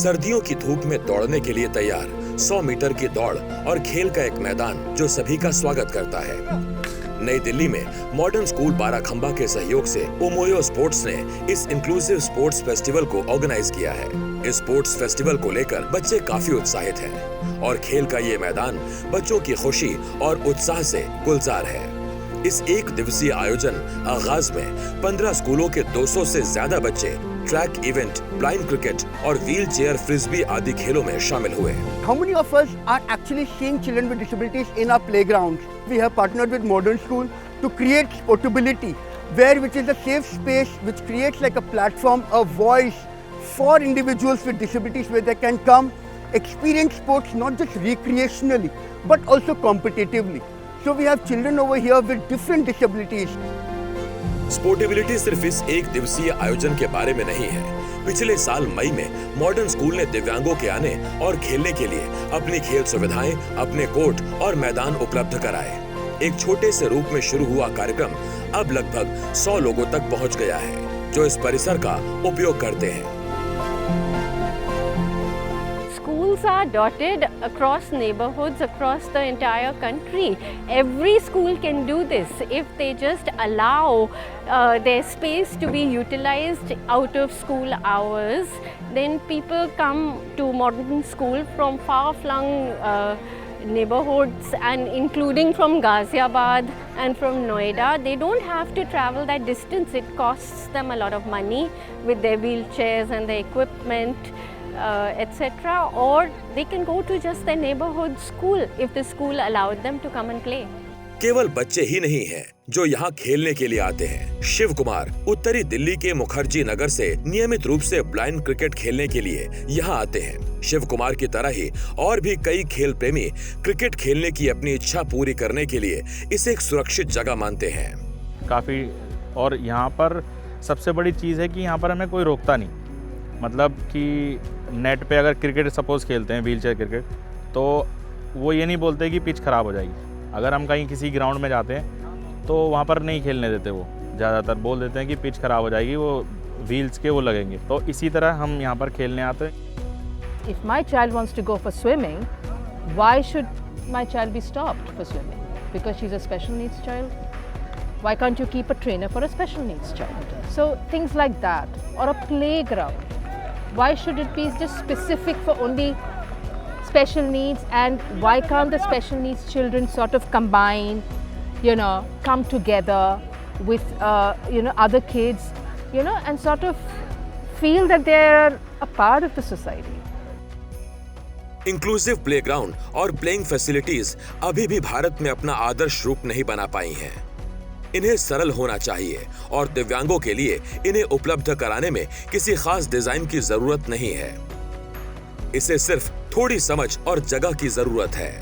सर्दियों की धूप में दौड़ने के लिए तैयार 100 मीटर की दौड़ और खेल का एक मैदान जो सभी का स्वागत करता है। नई दिल्ली में मॉडर्न स्कूल बाराखंबा के सहयोग से ओमोयो स्पोर्ट्स ने इस इंक्लूसिव स्पोर्ट्स फेस्टिवल को ऑर्गेनाइज किया है। इस स्पोर्ट्स फेस्टिवल को लेकर बच्चे काफी उत्साहित हैं और खेल का ये मैदान बच्चों की खुशी और उत्साह से गुलजार है। इस एक दिवसीय आयोजन आगाज में 15 स्कूलों के 200 से ज्यादा बच्चे ट्रैक इवेंट, ब्लाइंड क्रिकेट और व्हील चेयर फ्रिस्बी आदि खेलों में शामिल हुए। How many of us are actually seeing children with disabilities in our playgrounds? We have partnered with Modern School to create Sportability, which is a safe space which creates like a platform, a voice for individuals with disabilities where they can come experience sports not just recreationally but also competitively. So we have children over here with different disabilities. स्पोर्टेबिलिटी सिर्फ इस एक दिवसीय आयोजन के बारे में नहीं है। पिछले साल मई में मॉडर्न स्कूल ने दिव्यांगों के आने और खेलने के लिए अपनी खेल सुविधाएं, अपने कोर्ट और मैदान उपलब्ध कराए। एक छोटे से रूप में शुरू हुआ कार्यक्रम अब लगभग 100 लोगों तक पहुंच गया है जो इस परिसर का उपयोग करते हैं। Schools are dotted across neighborhoods across the entire country. Every school can do this if they just allow their space to be utilized out of school hours. Then people come to modern school from far-flung neighborhoods and including from Ghaziabad and from Noida. They don't have to travel that distance. It costs them a lot of money with their wheelchairs and their equipment. etc. or they can go to just their neighborhood school if the school allowed them to come and play. केवल बच्चे ही नहीं हैं जो यहाँ खेलने के लिए आते हैं। शिव कुमार उत्तरी दिल्ली के मुखर्जी नगर से नियमित रूप से ब्लाइंड क्रिकेट खेलने के लिए यहाँ आते हैं। शिव कुमार की तरह ही और भी कई खेल प्रेमी क्रिकेट खेलने की अपनी इच्छा पूरी करने के लिए इसे एक सुरक्षित जगह मानते हैं। काफी, और यहाँ पर सबसे बड़ी चीज़ है कि यहाँ पर हमें कोई रोकता नहीं। मतलब कि नेट पे अगर क्रिकेट सपोज खेलते हैं, व्हील चेयर क्रिकेट, तो वो ये नहीं बोलते कि पिच ख़राब हो जाएगी। अगर हम कहीं किसी ग्राउंड में जाते हैं तो वहाँ पर नहीं खेलने देते, वो ज़्यादातर बोल देते हैं कि पिच ख़राब हो जाएगी, वो व्हील्स के वो लगेंगे। तो इसी तरह हम यहाँ पर खेलने आते हैं। If my child wants to go for swimming, why should my child be stopped for swimming? Because she's a special needs child? Why can't you keep a trainer for a special needs child? So things like that, or a playground. Why should it be just specific for only special needs, and why can't the special needs children sort of combine, come together with, other kids, and sort of feel that they're a part of the society. Inclusive playground और playing facilities अभी भी भारत में अपना आदर्श रूप नहीं बना पाई हैं। इन्हें सरल होना चाहिए और दिव्यांगों के लिए इन्हें उपलब्ध कराने में किसी खास डिजाइन की जरूरत नहीं है। इसे सिर्फ थोड़ी समझ और जगह की जरूरत है।